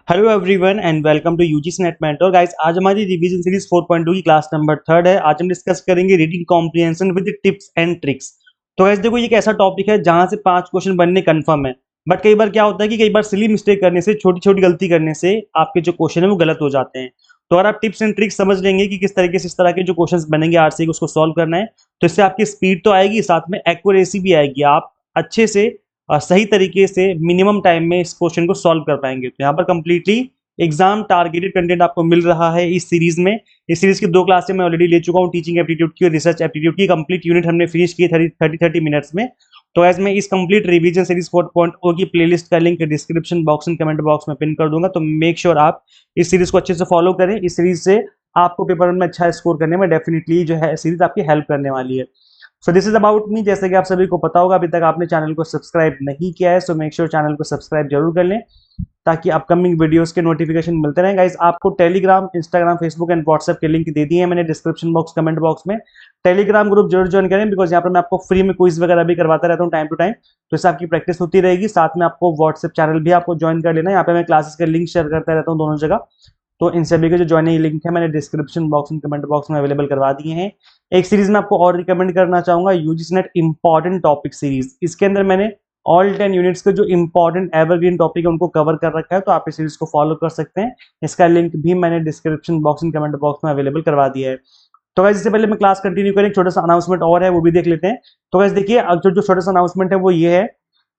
Hello everyone and welcome to UGC NET mentor guys. आज हमारी revision series 4.2 की class number 3 है। आज हम डिस्कस करेंगे reading comprehension with tips and tricks. तो गाइस देखो, ये एक ऐसा टॉपिक है जहां से 5 क्वेश्चन बनने कंफर्म है। बट कई बार क्या होता है कि कई बार सिली मिस्टेक करने से, छोटी छोटी गलती करने से आपके जो क्वेश्चन है वो गलत हो जाते हैं। तो अगर आप टिप्स एंड ट्रिक्स समझ लेंगे कि किस तरीके से इस तरह के जो क्वेश्चन बनेंगे आरसी को उसको सॉल्व करना है, तो इससे आपकी स्पीड तो आएगी, साथ में एक्यूरेसी भी आएगी। आप अच्छे से सही तरीके से मिनिमम टाइम में इस क्वेश्चन को सॉल्व कर पाएंगे। तो यहाँ पर कंप्लीटली एग्जाम टारगेटेड कंटेंट आपको मिल रहा है इस सीरीज में। इस सीरीज की 2 क्लासें मैं ऑलरेडी ले चुका हूँ, टीचिंग एप्टीट्यूड की और रिसर्च एप्टीट्यूड की। कंप्लीट यूनिट हमने फिनिश की 30 मिनट्स में। तो एज मैं इस कंप्लीट रिवीजन सीरीज 4.0 की प्लेलिस्ट का link description box and comment box में पिन कर दूंगा। तो मेक श्योर आप इस सीरीज को अच्छे से फॉलो करें। इस सीरीज से आपको पेपर में अच्छा स्कोर करने में डेफिनेटली जो है सीरीज आपकी हेल्प करने वाली है। So this is about me. जैसे कि आप सभी को पता होगा, अभी तक आपने चैनल को सब्सक्राइब नहीं किया है, सो मेक श्योर चैनल को सब्सक्राइब जरूर कर लें ताकि अपकमिंग वीडियोस के नोटिफिकेशन मिलते रहें। गाइस, आपको Telegram, Instagram, Facebook and WhatsApp के लिंक दे दिए हैं मैंने डिस्क्रिप्शन बॉक्स, कमेंट बॉक्स में। टेलीग्राम ग्रुप जरूर ज्वाइन करें, बिकॉज यहाँ पर मैं आपको फ्री में क्विज वगैरह भी करवाता रहता हूँ टाइम टू टाइम, तो इससे आपकी प्रैक्टिस होती रहेगी। साथ में आपको व्हाट्सएप चैनल भी आपको ज्वाइन कर लेना है, यहाँ पे मैं क्लासेस के लिंक शेयर करता रहता हूँ दोनों जगह। तो इन सभी के जो ज्वाइनिंग लिंक है मैंने description box and comment box में अवेलेबल करवा दिए हैं। एक सीरीज में आपको और रिकमेंड करना चाहूंगा, UGC net important topic series. इसके अंदर मैंने ऑल 10 यूनिट्स के जो इंपॉर्टेंट एवरग्रीन टॉपिक है उनको कवर कर रखा है, तो आप इस सीरीज को फॉलो कर सकते हैं। इसका लिंक भी मैंने description box and comment box में अवेलेबल करवा दिया है। तो गाइस, इससे पहले मैं क्लास कंटिन्यू करें, एक छोटा सा अनाउंसमेंट और है, वो भी देख लेते हैं। तो गाइस देखिए, जो छोटा सा अनाउंसमेंट है वो ये है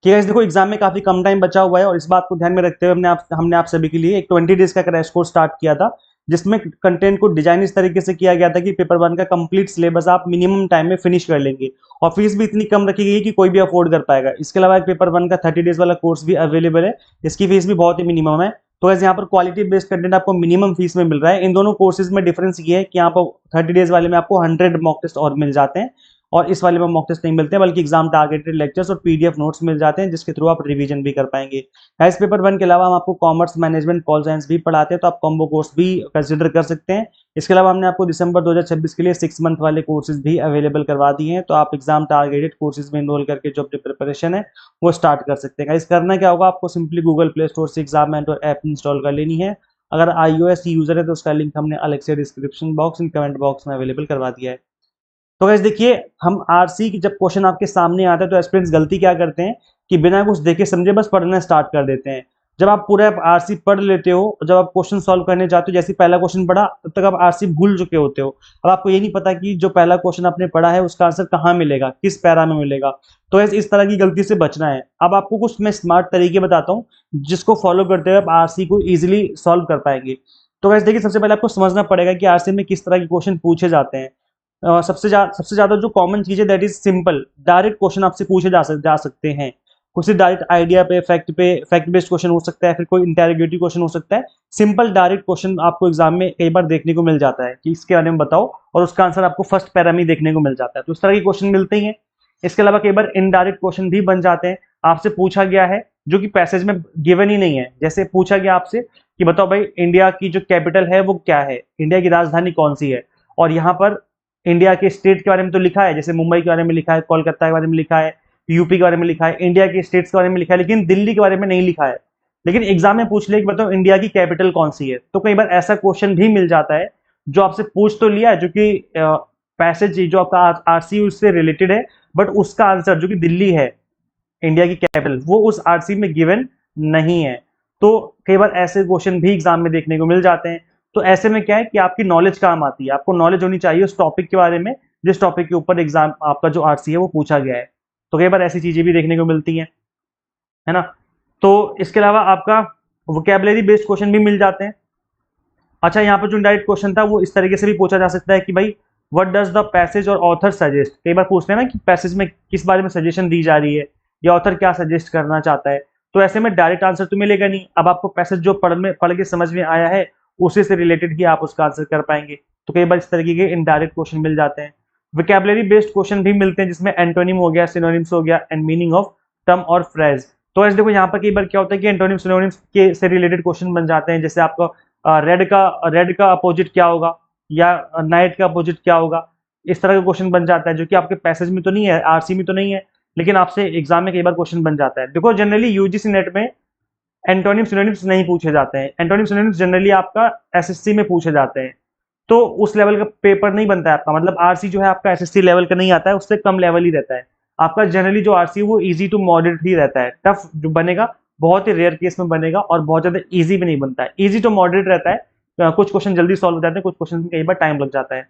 कि गाइस देखो, एग्जाम में काफी कम टाइम बचा हुआ है और इस बात को ध्यान में रखते हुए हमने आप सभी के लिए एक 20 डेज का क्रैश कोर्स स्टार्ट किया था, जिसमें कंटेंट को डिजाइन इस तरीके से किया गया था कि पेपर 1 का कंप्लीट सिलेबस आप मिनिमम टाइम में फिनिश कर लेंगे। और फीस भी इतनी कम रखी गई है कि कोई भी अफोर्ड कर पाएगा। इसके अलावा एक पेपर 1 का 30 डेज वाला कोर्स भी अवेलेबल है, इसकी फीस भी बहुत ही मिनिमम है। तो ऐसे यहाँ पर क्वालिटी बेस्ड कंटेंट आपको मिनिमम फीस में मिल रहा है। इन दोनों कोर्सेज में डिफरेंस ये है कि यहाँ पर 30 डेज वाले में आपको 100 मॉक टेस्ट और मिल जाते हैं, और इस वाले में मॉक टेस्ट नहीं मिलते हैं, बल्कि एग्जाम टारगेटेड लेक्चर्स और पीडीएफ नोट्स मिल जाते हैं, जिसके थ्रू आप रिवीजन भी कर पाएंगे। इस पेपर 1 के अलावा हम आपको कॉमर्स मैनेजमेंट पॉल साइंस भी पढ़ाते हैं, तो आप कॉम्बो कोर्स भी कंसिडर कर सकते हैं। इसके अलावा हमने आपको दिसंबर 2026 के लिए 6 मंथ वाले कोर्सेज भी अवेलेबल करवा दिए हैं, तो आप एग्जाम टारगेटेड कोर्सेज में इनरोल करके जो अपनी प्रिपरेशन है वो स्टार्ट कर सकते हैं। इस करना क्या होगा, आपको सिंपली गूगल प्ले स्टोर से एग्जाम मेंटर ऐप इंस्टॉल कर लेनी है। अगर iOS यूजर है तो उसका लिंक हमने अलग से description box and comment box में अवेलेबल करवा दिया है। तो गाइस देखिए, हम आरसी की जब क्वेश्चन आपके सामने आता है तो एस्पिरेंट्स गलती क्या करते हैं कि बिना कुछ देखे समझे बस पढ़ना स्टार्ट कर देते हैं। जब आप पूरा आरसी पढ़ लेते हो, जब आप क्वेश्चन सॉल्व करने जाते हो, जैसे पहला क्वेश्चन पढ़ा तब तक आप आरसी भूल चुके होते हो। अब आपको ये नहीं पता कि जो पहला क्वेश्चन आपने पढ़ा है उसका आंसर कहाँ मिलेगा, किस पैरा में मिलेगा। तो गाइस, इस तरह की गलती से बचना है। अब आपको कुछ मैं स्मार्ट तरीके बताता हूँ जिसको फॉलो करते हुए आप आरसी को इजिली सॉल्व कर पाएंगे। तो गाइस देखिए, सबसे पहले आपको समझना पड़ेगा कि आरसी में किस तरह के क्वेश्चन पूछे जाते हैं। सबसे ज्यादा जो कॉमन चीज है that is simple, direct question आपसे पूछे जा सकते हैं। कुछ डायरेक्ट आइडिया पे फैक्ट बेस्ड क्वेश्चन हो सकता है, फिर कोई इंटेरोगेटिव क्वेश्चन हो सकता है। सिंपल डायरेक्ट क्वेश्चन आपको एग्जाम में कई बार देखने को मिल जाता है कि इसके बारे में बताओ, और उसका आंसर आपको फर्स्ट पैरा में देखने को मिल जाता है। तो इस तरह के क्वेश्चन मिलते ही हैं। इसके अलावा कई बार इनडायरेक्ट क्वेश्चन भी बन जाते हैं। आपसे पूछा गया है जो कि पैसेज में गिवन ही नहीं है, जैसे पूछा गया आपसे कि बताओ भाई, इंडिया की जो कैपिटल है वो क्या है, इंडिया की राजधानी कौन सी है, और यहाँ पर इंडिया के स्टेट के बारे में तो लिखा है, जैसे मुंबई के बारे में लिखा है, कोलकाता के बारे में लिखा है, यूपी के बारे में लिखा है, इंडिया के स्टेट्स के बारे में लिखा है, लेकिन दिल्ली के बारे में नहीं लिखा है। लेकिन एग्जाम में पूछ ले कि बताओ इंडिया की कैपिटल कौन सी है, तो कई बार ऐसा क्वेश्चन भी मिल जाता है जो आपसे पूछ तो लिया है, जो कि पैसेज जो आपका आरसी उससे रिलेटेड है, बट उसका आंसर जो कि दिल्ली है, इंडिया की कैपिटल, वो उस आरसी में गिवन नहीं है। तो कई बार ऐसे क्वेश्चन भी एग्जाम में देखने को मिल जाते हैं। तो ऐसे में क्या है कि आपकी नॉलेज काम आती है, आपको नॉलेज होनी चाहिए उस टॉपिक के बारे में जिस टॉपिक के ऊपर एग्जाम आपका जो आरसी है वो पूछा गया है। तो कई बार ऐसी चीजें भी देखने को मिलती हैं, है ना। तो इसके अलावा आपका वोकैबुलरी बेस्ड क्वेश्चन भी मिल जाते हैं। अच्छा, यहाँ पर जो डायरेक्ट क्वेश्चन था वो इस तरीके से भी पूछा जा सकता है कि भाई, व्हाट डज द पैसेज और ऑथर सजेस्ट। कई बार पूछते हैं ना कि पैसेज में किस बारे में सजेशन दी जा रही है, या ऑथर क्या सजेस्ट करना चाहता है। तो ऐसे में डायरेक्ट आंसर तो मिलेगा नहीं। अब आपको पैसेज जो पढ़ के समझ में आया है उसी से रिलेटेड ही आप उसका आंसर कर पाएंगे। तो कई बार इस तरीके के इनडायरेक्ट क्वेश्चन मिल जाते हैं। वोकैबुलरी बेस्ड क्वेश्चन भी मिलते हैं, जिसमें एंटोनिम हो गया, सिनोनिम्स हो गया, एंड मीनिंग ऑफ टर्म और फ्रेज। तो ऐसे देखो, यहाँ पर कई बार क्या होता है कि एंटोनिम सिनोनिम्स के से रिलेटेड क्वेश्चन बन जाते हैं, जैसे आपका रेड का अपोजिट क्या होगा, या नाइट का अपोजिट क्या होगा। इस तरह का क्वेश्चन बन जाता है, जो कि आपके पैसेज में तो नहीं है, आरसी में तो नहीं है, लेकिन आपसे एग्जाम में कई बार क्वेश्चन बन जाता है। देखो, जनरली यूजीसी नेट में एंटोनिम सिनोनिम्स नहीं पूछे जाते हैं। एंटोनिम सिनोनिम्स जनरली आपका एसएससी में पूछे जाते हैं, तो उस लेवल का पेपर नहीं बनता है आपका, मतलब आरसी जो है आपका एसएससी लेवल का नहीं आता है, उससे कम लेवल ही रहता है आपका। जनरली जो आरसी है वो इजी टू मॉडरेट ही रहता है। टफ जो बनेगा बहुत ही रेयर केस में बनेगा, और बहुत ज्यादा इजी भी नहीं बनता है, इजी टू मॉडरेट रहता है। कुछ क्वेश्चन जल्दी सॉल्व हो जाते हैं, कुछ क्वेश्चन में कई बार टाइम लग जाता है।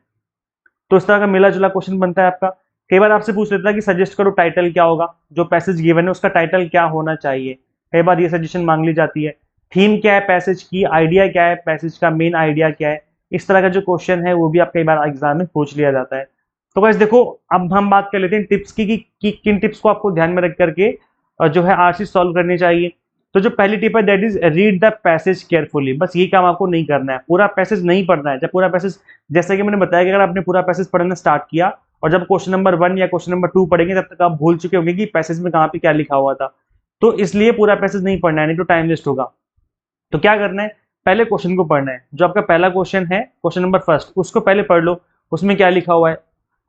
तो इस तरह का मिला जुला क्वेश्चन बनता है आपका। कई बार आपसे पूछ लेता है कि सजेस्ट करो टाइटल क्या होगा, जो पैसेज गिवन है उसका टाइटल क्या होना चाहिए। कई बार ये सजेशन मांग ली जाती है। थीम क्या है पैसेज की, आइडिया क्या है पैसेज का, मेन आइडिया क्या है, इस तरह का जो क्वेश्चन है वो भी आप कई बार एग्जाम में पूछ लिया जाता है। तो गाइस देखो, अब हम बात कर लेते हैं टिप्स की कि किन टिप्स को आपको ध्यान में रख करके जो है आरसी सॉल्व करनी चाहिए। तो जो पहली टिप है that is read the passage carefully. बस ये काम आपको नहीं करना है, पूरा पैसेज नहीं पढ़ना है। जब पूरा पैसेज, जैसे कि मैंने बताया कि अगर आपने पूरा पैसेज पढ़ना स्टार्ट किया और जब क्वेश्चन नंबर 1 या क्वेश्चन नंबर 2 पढ़ेंगे तब तक आप भूल चुके होंगे कि पैसेज में कहाँ पे क्या लिखा हुआ था। तो इसलिए पूरा पैसेज नहीं पढ़ना है, नहीं तो टाइम वेस्ट होगा। तो क्या करना है, पहले क्वेश्चन को पढ़ना है। जो आपका पहला क्वेश्चन है, क्वेश्चन नंबर फर्स्ट, उसको पहले पढ़ लो, उसमें क्या लिखा हुआ है।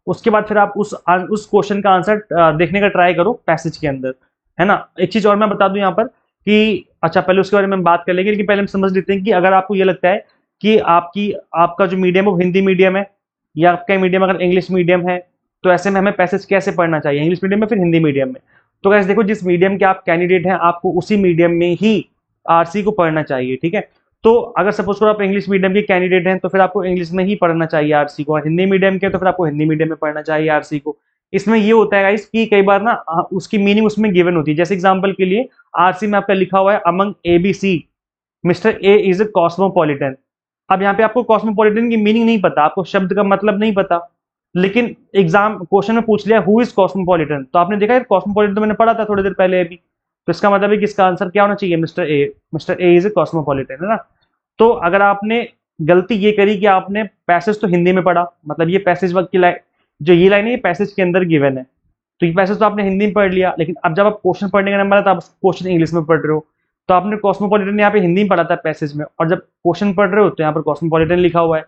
उसके बाद फिर आप उस क्वेश्चन का आंसर देखने का ट्राई करो पैसेज के अंदर, है ना। एक चीज और मैं बता दूं यहाँ पर कि अच्छा, पहले उसके बारे में बात कर लेंगे, लेकिन पहले हम समझ लेते हैं कि अगर आपको ये लगता है कि आपका जो मीडियम है वो हिंदी मीडियम है, या आपका मीडियम अगर इंग्लिश मीडियम है, तो ऐसे में हमें पैसेज कैसे पढ़ना चाहिए, इंग्लिश मीडियम में फिर हिंदी मीडियम में। तो गाइस देखो, जिस मीडियम के आप कैंडिडेट हैं आपको उसी मीडियम में ही आरसी को पढ़ना चाहिए, ठीक है। तो अगर सपोज करो आप इंग्लिश मीडियम के कैंडिडेट हैं तो फिर आपको इंग्लिश में ही पढ़ना चाहिए आरसी को, और हिंदी मीडियम के तो फिर आपको हिंदी मीडियम में पढ़ना चाहिए आरसी को। इसमें ये होता है गाइस कि कई बार ना उसकी मीनिंग उसमें गिवन होती है। जैसे एग्जांपल के लिए आरसी में आपका लिखा हुआ है among ABC mister A is a cosmopolitan. अब यहाँ पे आपको कॉस्मोपॉलिटन की मीनिंग नहीं पता, आपको शब्द का मतलब नहीं पता, लेकिन एग्जाम क्वेश्चन में पूछ लिया हु इज कॉस्मोपॉलिटन, तो आपने देखा कॉस्मोपॉलिटन तो मैंने पढ़ा था थोड़ी देर पहले अभी, तो इसका मतलब है कि इसका आंसर क्या होना चाहिए, mister A is a cosmopolitan, है ना। तो अगर आपने गलती ये करी कि आपने पैसेज तो हिंदी में पढ़ा, मतलब ये पैसेज वक्त की लाइन, जो ये लाइन है ये पैसेज के अंदर गिवन है, तो ये पैसेज तो आपने हिंदी में पढ़ लिया, लेकिन अब जब आप क्वेश्चन पढ़ने का नंबर है तो आप क्वेश्चन इंग्लिश में पढ़ रहे हो। तो आपने कॉस्मोपॉलिटन यहाँ पे हिंदी में पढ़ा था पैसेज में, और जब क्वेश्चन पढ़ रहे हो तो यहाँ पर कॉस्मोपॉलिटन लिखा हुआ है,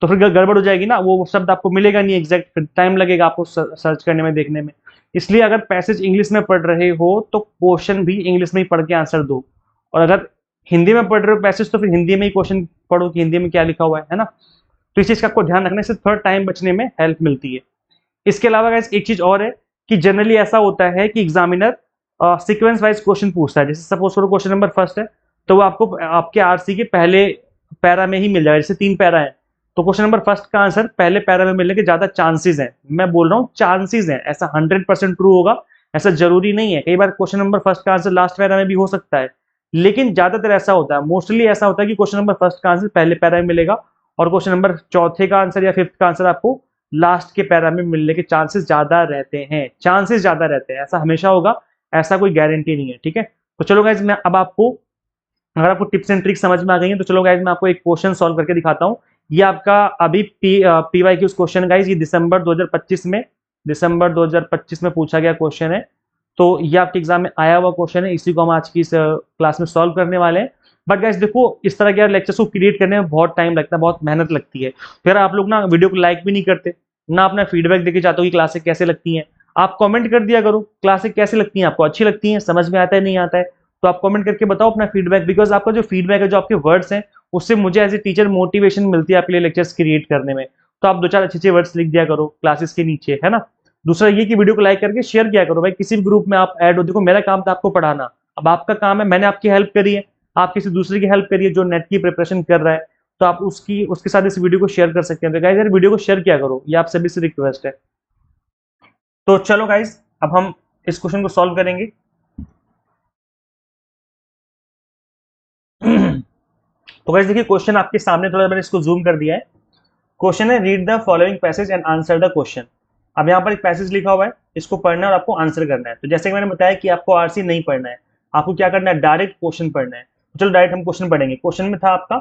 तो फिर गड़बड़ हो जाएगी ना, वो शब्द आपको मिलेगा नहीं एग्जैक्ट, फिर टाइम लगेगा आपको सर्च करने में, देखने में। इसलिए अगर पैसेज इंग्लिश में पढ़ रहे हो तो क्वेश्चन भी इंग्लिश में ही पढ़ के आंसर दो, और अगर हिंदी में पढ़ रहे हो पैसेज तो फिर हिंदी में ही क्वेश्चन पढ़ो कि हिंदी में क्या लिखा हुआ है ना। तो इस चीज का आपको ध्यान रखने से थोड़ा टाइम बचने में हेल्प मिलती है। इसके अलावा गाइस एक चीज और है कि जनरली ऐसा होता है कि एग्जामिनर सीक्वेंस वाइज क्वेश्चन पूछता है। जैसे सपोज करो क्वेश्चन नंबर फर्स्ट है, तो वो आपको आपके आरसी के पहले पैरा में ही मिल जाएगा। जैसे 3 पैरा है तो क्वेश्चन नंबर फर्स्ट का आंसर पहले पैरा में मिलने के ज्यादा चांसेस हैं। मैं बोल रहा हूँ चांसेस हैं, ऐसा 100% ट्रू होगा ऐसा जरूरी नहीं है। कई बार क्वेश्चन नंबर फर्स्ट का आंसर लास्ट पैरा में भी हो सकता है, लेकिन ज्यादातर ऐसा होता है, मोस्टली ऐसा होता है कि क्वेश्चन नंबर फर्स्ट का आंसर पहले पैरा में मिलेगा, और क्वेश्चन नंबर चौथे का आंसर या फिफ्थ का आंसर आपको लास्ट के पैरा में मिलने के चांसेस ज्यादा रहते हैं। चांसेस ज्यादा रहते हैं, ऐसा हमेशा होगा, ऐसा कोई गारंटी नहीं है, ठीक है। तो चलो गाइज, मैं अब आपको, अगर आपको टिप्स एंड ट्रिक्स समझ में आ गई है तो चलो गाइज मैं आपको एक क्वेश्चन सॉल्व करके दिखाता हूँ। ये आपका अभी पीवाई क्यूज क्वेश्चन गाइज, ये दिसंबर 2025 में पूछा गया क्वेश्चन है। तो ये आपके एग्जाम में आया हुआ क्वेश्चन है, इसी को हम आज की इस क्लास में सॉल्व करने वाले हैं। बट गाइज देखो, इस तरह के लेक्चर्स को क्रिएट करने में बहुत टाइम लगता है, बहुत मेहनत लगती है। फिर आप लोग ना वीडियो को लाइक भी नहीं करते, ना अपना फीडबैक देके चाहते हो कि क्लासें कैसे लगती हैं। आप कमेंट कर दिया करो, क्लासें कैसे लगती हैं आपको, अच्छी लगती हैं, समझ में आता है नहीं आता है, तो आप कमेंट करके बताओ अपना फीडबैक। बिकॉज आपका जो फीडबैक है, जो आपके वर्ड्स हैं, उससे मुझे एज ए टीचर मोटिवेशन मिलती है आपके लिए लेक्चर्स क्रिएट करने में। तो आप 2-4 अच्छे अच्छे वर्ड्स लिख दिया करो क्लासेस के नीचे, है ना। दूसरा ये कि वीडियो को लाइक करके शेयर किया करो भाई, किसी भी ग्रुप में आप ऐड हो। देखो मेरा काम था आपको पढ़ाना, अब आपका काम है, मैंने आपकी हेल्प करी है, आप किसी दूसरे की हेल्प करिए जो नेट की प्रिपरेशन कर रहा है, तो आप उसके साथ इस वीडियो को शेयर कर सकते हैं। तो गाइस यार वीडियो को शेयर किया करो, ये आप सभी से रिक्वेस्ट है। तो चलो गाइस, अब हम इस क्वेश्चन को सॉल्व करेंगे। तो गाइस देखिए, क्वेश्चन आपके सामने, थोड़ा मैंने इसको जूम कर दिया है। क्वेश्चन है read the following passage and answer the question. अब यहाँ पर एक पैसेज लिखा हुआ है, इसको पढ़ना है और आपको आंसर करना है। तो जैसे कि मैंने बताया कि आपको आरसी नहीं पढ़ना है, आपको क्या करना है, डायरेक्ट क्वेश्चन पढ़ना है। तो चलो डायरेक्ट हम क्वेश्चन पढ़ेंगे। क्वेश्चन में था आपका,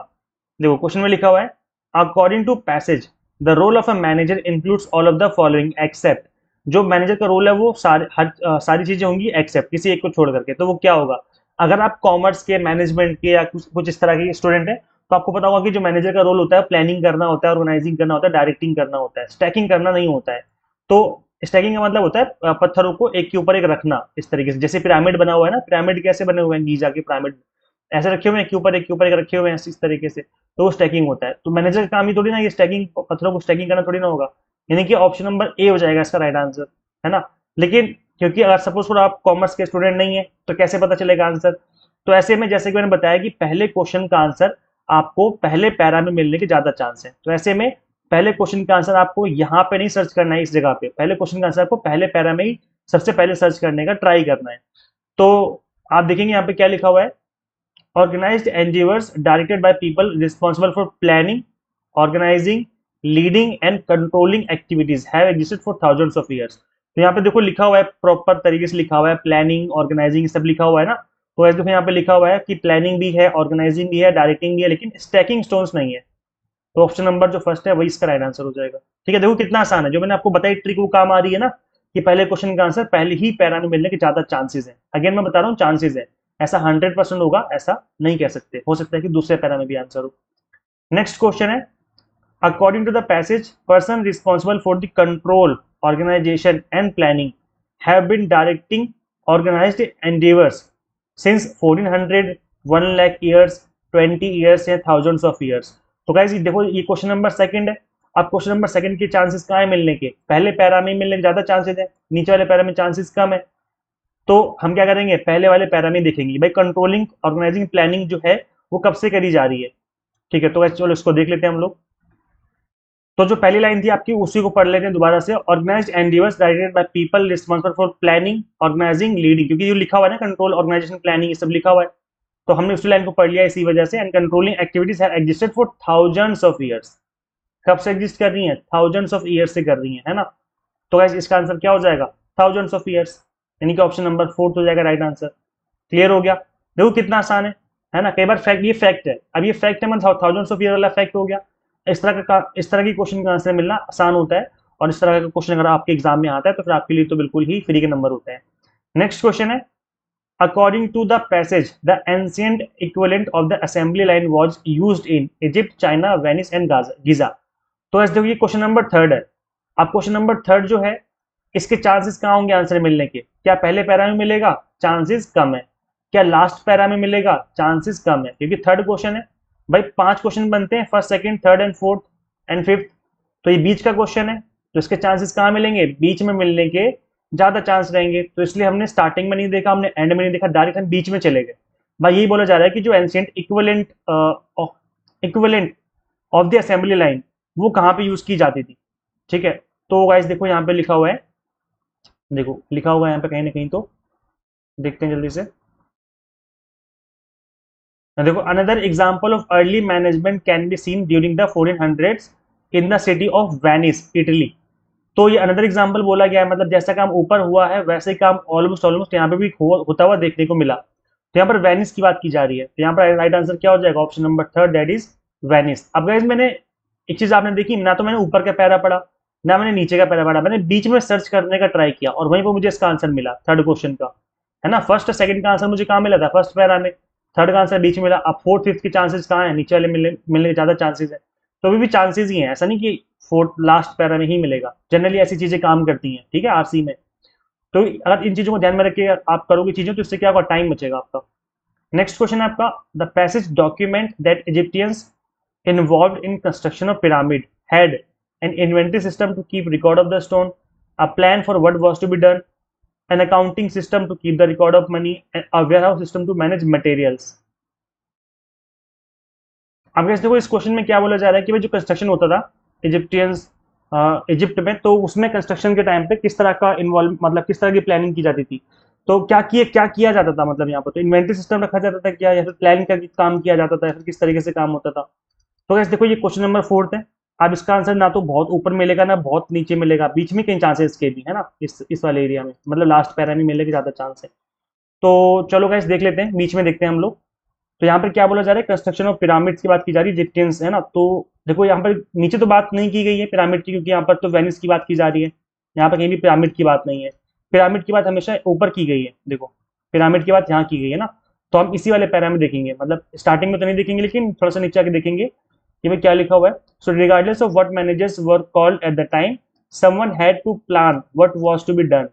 देखो क्वेश्चन में लिखा हुआ है according to passage the role of a manager includes all of the following except. जो मैनेजर का रोल है वो सारी चीजें होंगी एक्सेप्ट, किसी एक को छोड़ करके। तो वो क्या होगा, अगर आप कॉमर्स के, मैनेजमेंट के या कुछ इस तरह के स्टूडेंट है, तो आपको पता होगा कि जो मैनेजर का रोल होता है प्लानिंग करना होता है, ऑर्गेनाइजिंग करना होता है, डायरेक्टिंग करना होता है, स्टैकिंग करना नहीं होता है। तो स्टैकिंग का मतलब होता है पत्थरों को एक के ऊपर एक रखना, इस तरीके से। जैसे पिरामिड बना हुआ है ना, पिरामिड कैसे बने हुए हैं, गीजा के पिरामिड, ऐसे रखे हुए हैं, एक के ऊपर एक रखे हुए हैं इस तरीके से, तो वो स्टैकिंग होता है। तो मैनेजर का काम ही थोड़ी ना ये स्टैकिंग, पत्थरों को स्टैकिंग करना थोड़ी ना होगा। यानी कि ऑप्शन नंबर ए हो जाएगा इसका राइट आंसर, है ना। लेकिन क्योंकि अगर सपोज फॉर आप कॉमर्स के स्टूडेंट नहीं है तो कैसे पता चलेगा आंसर? तो ऐसे में जैसे कि मैंने बताया कि पहले क्वेश्चन का आंसर आपको पहले पैरा में मिलने के ज्यादा चांस है। तो ऐसे में पहले क्वेश्चन का आंसर आपको यहाँ पे नहीं सर्च करना है, इस जगह पे पहले क्वेश्चन का आंसर आपको पहले पैरा में ही सबसे पहले सर्च करने का ट्राई करना है। तो आप देखेंगे यहाँ पे क्या लिखा हुआ है, organized endeavors directed by people responsible for planning, organizing, leading and controlling activities have existed for thousands of years। तो यहाँ पे देखो लिखा हुआ है, प्रॉपर तरीके से लिखा हुआ है, प्लानिंग ऑर्गेनाइजिंग सब लिखा हुआ है ना। तो ऐसे देखो यहाँ पे लिखा हुआ है कि प्लानिंग भी है, ऑर्गेनाइजिंग भी है, डायरेक्टिंग भी है, लेकिन स्टैकिंग स्टोन्स नहीं है। तो ऑप्शन नंबर जो फर्स्ट है वही इसका राइट आंसर हो जाएगा। ठीक है, देखो कितना आसान है, जो मैंने आपको बताई ट्रिक वो काम आ रही है ना, कि पहले क्वेश्चन का आंसर पहले ही पैरा में मिलने के ज्यादा चांसेस है। अगेन मैं बता रहा हूँ चांसेस है, ऐसा 100% होगा ऐसा नहीं कह सकते, हो सकता है कि दूसरे पैरा में भी आंसर हो। नेक्स्ट क्वेश्चन है, according to the passage person responsible for the control organisation and planning have been directing organised endeavours since 1400, 1 lakh years, 20 years या थाउजेंड्स ऑफ ईयर्स। तो गाइस ये देखो ये क्वेश्चन नंबर सेकंड है। अब क्वेश्चन नंबर सेकंड के chances कहाँ है मिलने के? पहले पैरा में मिलने के ज्यादा चांसेस है, नीचे वाले पैरा में चांसेस कम है। तो हम क्या करेंगे, पहले वाले पैरा में देखेंगे भाई कंट्रोलिंग ऑर्गेनाइजिंग प्लानिंग जो है वो कब से करी जा रही है। ठीक है, तो guys, चलो इसको देख लेते हैं हम लोग। तो जो पहली लाइन थी आपकी उसी को पढ़ लेते हैं दोबारा से, organised endeavours directed by people responsible for planning, organising, leading, क्योंकि जो लिखा हुआ है ना कंट्रोल ऑर्गेनाइजेशन प्लानिंग ये सब लिखा हुआ है, तो हमने उसी लाइन को पढ़ लिया इसी वजह से। And controlling activities have existed for thousands of years, कब से एग्जिस्ट कर रही हैं? थाउजेंड्स ऑफ ईयर्स से कर रही हैं, है ना। तो गाइस इसका आंसर क्या हो जाएगा? थाउजेंड्स ऑफ ईयर्स, यानी कि ऑप्शन नंबर फोर्थ हो जाएगा राइट आंसर। क्लियर हो गया? देखो कितना आसान है ना। कई बार फैक्ट, ये फैक्ट है, अब ये फैक्ट है मतलब थाउजेंड्स ऑफ ईयर वाला फैक्ट हो गया। इस तरह की क्वेश्चन का आंसर मिलना आसान होता है, और इस तरह का क्वेश्चन अगर आपके एग्जाम में आता है तो फिर आपके लिए तो बिल्कुल ही फ्री के नंबर होते हैं। नेक्स्ट क्वेश्चन है, according to the passage the ancient equivalent of the assembly line was used in Egypt, China, Venice and Giza. तो ऐसे देखो ये क्वेश्चन नंबर थर्ड है। अब क्वेश्चन नंबर थर्ड जो है इसके चांसेस कहाँ होंगे आंसर मिलने के? क्या पहले पैरा में मिलेगा? चांसेस कम है। क्या लास्ट पैरा में मिलेगा? चांसेस कम है, क्योंकि थर्ड क्वेश्चन है। भाई 5 क्वेश्चन बनते हैं, first, second, third and fourth and fifth, तो ये बीच का क्वेश्चन है, तो इसके चांसेस कहाँ मिलेंगे? बीच में मिलने के ज्यादा चांस रहेंगे। तो इसलिए हमने स्टार्टिंग में नहीं देखा, हमने एंड में नहीं देखा, डायरेक्ट हम बीच में चले गए। भाई यही बोला जा रहा है कि जो ancient equivalent of the assembly line वो कहाँ पे यूज की जाती थी। ठीक है, तो गाइस देखो यहाँ पे लिखा हुआ है, देखो लिखा हुआ है यहाँ पे कहीं ना कहीं, तो देखते हैं जल्दी से। देखो another example of early management can be scene during the 1400s in the city of Venice, Italy. तो ये अनदर एग्जांपल बोला गया है, मतलब जैसा काम ऊपर हुआ है वैसे ही काम ऑलमोस्ट ऑलमोस्ट यहाँ पे भी होता हुआ देखने को मिला। तो यहाँ पर वेनिस की बात की जा रही है, तो यहाँ पर राइट आंसर क्या हो जाएगा? Option number third, that is Venice. अब गाइस मैंने एक चीज आपने देखी ना, तो मैंने ऊपर का पैरा पढ़ा ना मैंने नीचे का पैरा पढ़ा, मैंने बीच में सर्च करने का ट्राई किया और वहीं पर मुझे इसका आंसर मिला थर्ड क्वेश्चन का, है ना। फर्स्ट सेकंड का आंसर मुझे कहाँ मिला था? फर्स्ट पैरा में। थर्ड का आंसर बीच में मिला। अब फोर्थ फिफ्थ के चांसेस कहाँ है? नीचे वाले मिलने के ज्यादा चांसेस है। तो अभी भी चांसेस ही हैं, ऐसा नहीं कि फोर्थ लास्ट पैरा में ही मिलेगा। जनरली ऐसी चीजें काम करती हैं, ठीक है, आरसी में। तो अगर इन चीजों को ध्यान में रख के आप करोगे चीजें तो इससे क्या होगा? टाइम बचेगा आपका। नेक्स्ट क्वेश्चन है आपका, the passage document that Egyptians involved in construction of pyramid had an inventory system to keep record of the stone, a plan for what was to be done, an accounting system to keep the record of money, and a warehouse system to manage materials। अब guys देखो इस question में क्या बोला जा रहा है कि भाई जो कंस्ट्रक्शन होता था इजिप्टियंस इजिप्ट में, तो उसमें कंस्ट्रक्शन के टाइम पे किस तरह का इन्वॉल्व, मतलब किस तरह की प्लानिंग की जाती थी। तो क्या किया जाता था, मतलब यहाँ पर तो इन्वेंट्री सिस्टम रखा जाता था क्या, या फिर प्लानिंग का काम किया जाता था, या फिर किस तरीके से काम होता था। तो गैस देखो ये क्वेश्चन नंबर फोर्थ है। अब इसका आंसर ना तो बहुत ऊपर मिलेगा ना बहुत नीचे मिलेगा, बीच में कई चांसेस के भी, है ना, इस वाले एरिया में, मतलब लास्ट पैरा में मिलने के ज्यादा चांस है। तो चलो गैस देख लेते हैं, बीच में देखते हैं हम लोग। तो यहाँ पर क्या बोला जा रहा है? कंस्ट्रक्शन ऑफ पिरामिड्स की बात की जा रही है, इजिप्टियंस, है ना। तो देखो यहाँ पर नीचे तो बात नहीं की गई है पिरामिड की, क्योंकि यहाँ पर तो वेनिस की बात की जा रही है, यहाँ पर कहीं भी पिरामिड की बात नहीं है। पिरामिड की बात हमेशा ऊपर की गई है, देखो पिरामिड की बात यहाँ की गई है ना। तो हम इसी वाले पैरा में देखेंगे, मतलब स्टार्टिंग में तो नहीं देखेंगे लेकिन थोड़ा सा नीचे आके देखेंगे कि भाई क्या लिखा हुआ है। So regardless of what managers were called at the time, someone had to plan what was to be done.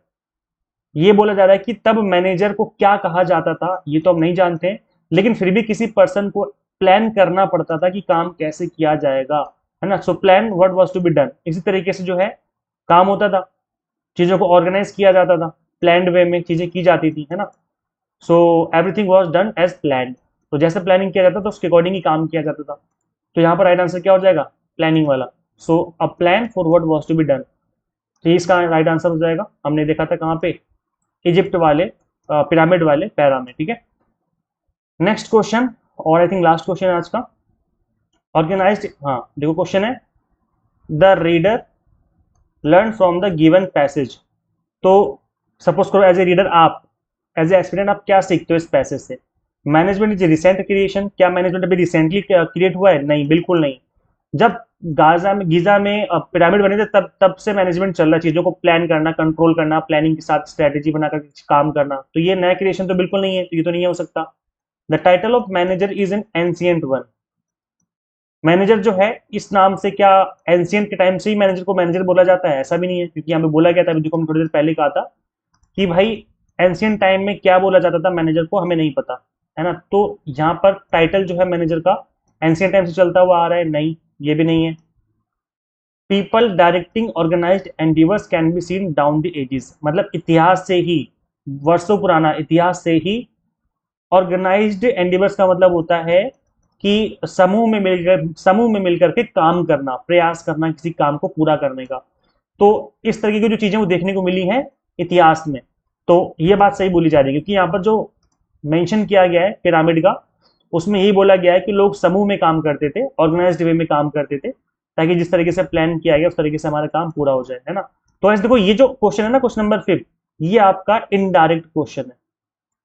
ये बोला जा रहा है कि तब मैनेजर को क्या कहा जाता था ये तो हम नहीं जानते हैं, लेकिन फिर भी किसी पर्सन को प्लान करना पड़ता था कि काम कैसे किया जाएगा, है ना। So plan what was to be done, इसी तरीके से जो है काम होता था, चीज़ों को ऑर्गेनाइज किया जाता था, प्लान्ड वे में चीज़ें की जाती थी, है ना। So everything was done as planned, तो जैसे प्लानिंग किया जाता था उसके अकॉर्डिंग ही काम किया जाता था। तो यहाँ पर राइट आंसर क्या हो जाएगा, प्लानिंग वाला। So a plan for what was to be done, तो इसका राइट आंसर हो जाएगा। हमने देखा था कहाँ पे, इजिप्ट वाले पिरामिड वाले पैरा में, ठीक है। नेक्स्ट क्वेश्चन, और आई थिंक लास्ट क्वेश्चन है आज का। ऑर्गेनाइज्ड, हाँ देखो क्वेश्चन है, the reader learn from the given passage. तो सपोज करो एज ए रीडर आप, एज ए एस्पिरेंट आप क्या सीखते हो इस पैसेज से। मैनेजमेंट इज रिसेंट क्रिएशन, क्या मैनेजमेंट अभी रिसेंटली क्रिएट हुआ है, नहीं बिल्कुल नहीं। जब गीजा में पिरामिड बने थे तब तब से मैनेजमेंट चल रहा है, चीजों को प्लान करना, कंट्रोल करना, प्लानिंग के साथ स्ट्रेटेजी बनाकर काम करना, तो ये नया क्रिएशन तो बिल्कुल नहीं है, तो ये तो नहीं हो सकता। The title of manager is an ancient one, manager जो है इस नाम से क्या एंशियंट के टाइम से ही मैनेजर को मैनेजर बोला जाता है, ऐसा भी नहीं है, क्योंकि यहाँ पे बोला गया था, अभी देखो हम थोड़ी देर पहले कहा था कि भाई एंशियंट टाइम में क्या बोला जाता था मैनेजर को, हमें नहीं पता, है ना। तो यहाँ पर टाइटल जो है मैनेजर का एंशियंट टाइम से चलता हुआ आ रहा है, नहीं ये भी नहीं है। People directing organised endeavours can be seen down the ages, मतलब इतिहास से ही, वर्षों पुराना इतिहास से ही ऑर्गेनाइज्ड एंडीवर्स का मतलब होता है कि समूह में मिलकर के काम करना, प्रयास करना किसी काम को पूरा करने का। तो इस तरीके की जो चीजें वो देखने को मिली हैं इतिहास में, तो ये बात सही बोली जा रही है, क्योंकि यहाँ पर जो मेंशन किया गया है पिरामिड का, उसमें यही बोला गया है कि लोग समूह में काम करते थे, ऑर्गेनाइज्ड वे में काम करते थे, ताकि जिस तरीके से प्लान किया गया उस तरीके से हमारा काम पूरा हो जाए, है ना। तो ऐसे देखो ये जो क्वेश्चन है ना, क्वेश्चन नंबर 5, ये आपका इनडायरेक्ट क्वेश्चन है।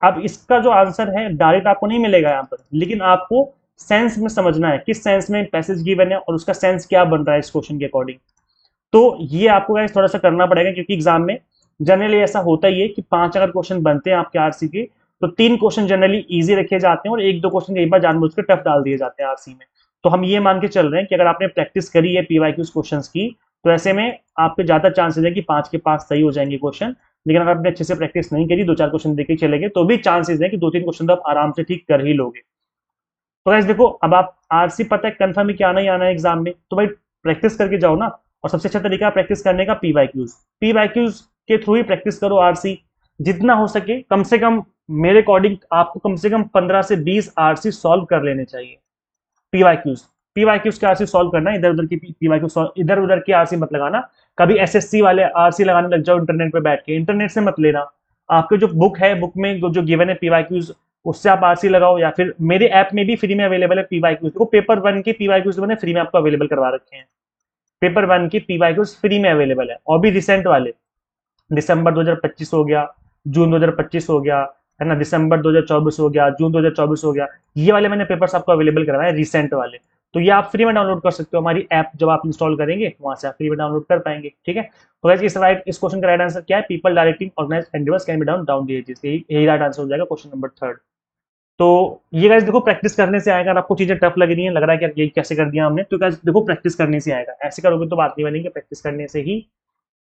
अब इसका जो आंसर है डायरेक्ट आपको नहीं मिलेगा यहाँ पर, लेकिन आपको सेंस में समझना है, किस सेंस में पैसेज गिवन है और उसका सेंस क्या बन रहा है इस क्वेश्चन के अकॉर्डिंग। तो ये आपको गाइस थोड़ा सा करना पड़ेगा, क्योंकि एग्जाम में जनरली ऐसा होता ही है कि 5 अगर क्वेश्चन बनते हैं आपके आरसी के, तो 3 क्वेश्चन जनरली इजी रखे जाते हैं और 1-2 क्वेश्चन कई बार जानबूझ के टफ डाल दिए जाते हैं आरसी में। तो हम ये मान के चल रहे हैं कि अगर आपने प्रैक्टिस करी है पीवाईक्यूज क्वेश्चंस की, तो ऐसे में आपके ज्यादा चांसेस है कि 5 के 5 सही हो जाएंगे क्वेश्चन। लेकिन अगर आपने अच्छे से प्रैक्टिस नहीं करी, 2-4 क्वेश्चन देखे चले गए, तो भी चांसेस है कि 2-3 क्वेश्चन तो आप आराम से ठीक कर ही लोगे। तो गाइस देखो, अब आप आरसी पता है कंफर्म है कि आना ही आना है एग्जाम में, तो भाई प्रैक्टिस करके जाओ ना। और सबसे अच्छा तरीका प्रैक्टिस करने का पीवाईक्यूज के थ्रू ही प्रैक्टिस करो आरसी, जितना हो सके कम से कम। मेरे अकॉर्डिंग आपको कम से कम 15 से 20 आरसी सॉल्व कर लेने चाहिए, पीवाईक्यूज। पीवाईक्यूज के आरसी सॉल्व करना, इधर उधर की पीवाईक्यू, इधर उधर की आरसी मत लगाना। कभी एसएससी वाले आरसी लगाने लग जाओ इंटरनेट पे बैठ के, इंटरनेट से मत लेना। आपके जो बुक है, बुक में जो गिवन है पीवाईक्यूज, उससे आप आरसी लगाओ, या फिर मेरे ऐप में भी फ्री में अवेलेबल है पीवाईक्यूज। देखो पेपर 1 के पीवाईक्यूज मैंने फ्री में आपको अवेलेबल करवा रखे हैं, पेपर 1 की पीवाईक्यूज फ्री में अवेलेबल है, और भी रिसेंट वाले, दिसंबर 2025 हो गया, जून 2025 हो गया, है ना, दिसंबर 2024 हो गया, जून 2024 हो गया, ये वाले मैंने पेपर्स आपको अवेलेबल करवाए रिसेंट वाले। तो ये आप फ्री में डाउनलोड कर सकते हो, हमारी ऐप जब आप इंस्टॉल करेंगे वहां से आप फ्री में डाउनलोड कर पाएंगे, ठीक है। तो गाइस इस क्वेश्चन का राइट आंसर क्या है, people directing organise endeavours can be down down the ages, यही राइट आंसर हो जाएगा क्वेश्चन नंबर 3। तो ये गाइस देखो प्रैक्टिस करने से आएगा। अगर आपको चीजें टफ लग रही हैं, लग रहा है कि यार ये कैसे कर दिया हमने, तो गाइस देखो प्रैक्टिस करने से आएगा, ऐसे करोगे तो बात नहीं बनेगी, प्रैक्टिस करने से ही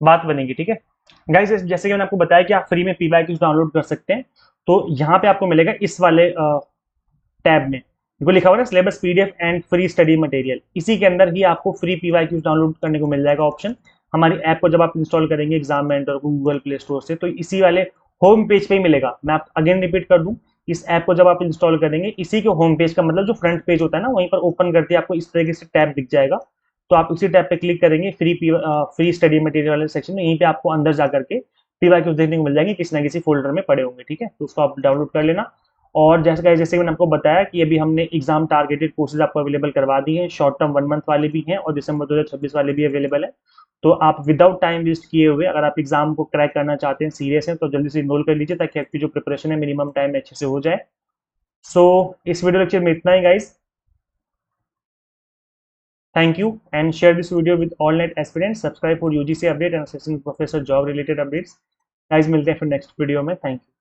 बात बनेगी, ठीक है। गाइस जैसे कि मैंने आपको बताया कि आप फ्री में पीवाईक्यूज डाउनलोड कर सकते हैं, तो यहाँ पे आपको मिलेगा इस वाले टैब में, देखो लिखा हुआ है ना syllabus PDF and free study material, इसी के अंदर ही आपको फ्री पीवाईक्यूज डाउनलोड करने को मिल जाएगा ऑप्शन। हमारी ऐप को जब आप इंस्टॉल करेंगे एग्जाम मेंटर को गूगल प्ले स्टोर से, तो इसी वाले होम पेज पे ही मिलेगा। मैं आप अगेन रिपीट कर दूं, इस ऐप को जब आप इंस्टॉल करेंगे, इसी के होम पेज का मतलब जो फ्रंट पेज होता है ना, वहीं पर ओपन करते आपको इस तरीके से टैब दिख जाएगा। तो आप उसी टैब पे क्लिक करेंगे, फ्री स्टडी मटेरियल वाले सेक्शन में, यहीं पे आपको अंदर जाकर के पीवाईक्यूज देखने को मिल जाएंगे, किसी ना किसी फोल्डर में पड़े होंगे, ठीक है। तो उसको आप डाउनलोड कर लेना। और जैसे मैंने आपको बताया कि अभी हमने एग्जाम टारगेटेड कोर्सेज आपको अवेलेबल करवा दी हैं, शॉर्ट टर्म 1 मंथ वाले भी हैं और दिसंबर 2026 वाले भी अवेलेबल है। तो आप विदाउट टाइम वेस्ट किए हुए अगर आप एग्जाम को क्रैक करना चाहते हैं, सीरियस हैं, तो जल्दी से इनरोल कर लीजिए, ताकि आपकी जो प्रिपरेशन है मिनिमम टाइम में अच्छे से हो जाए। सो इस वीडियो लेक्चर में इतना ही guys, thank you and share this video with all net aspirants. Subscribe for UGC update and assistant professor job related updates. Guys मिलते हैं फिर नेक्स्ट वीडियो में, थैंक यू।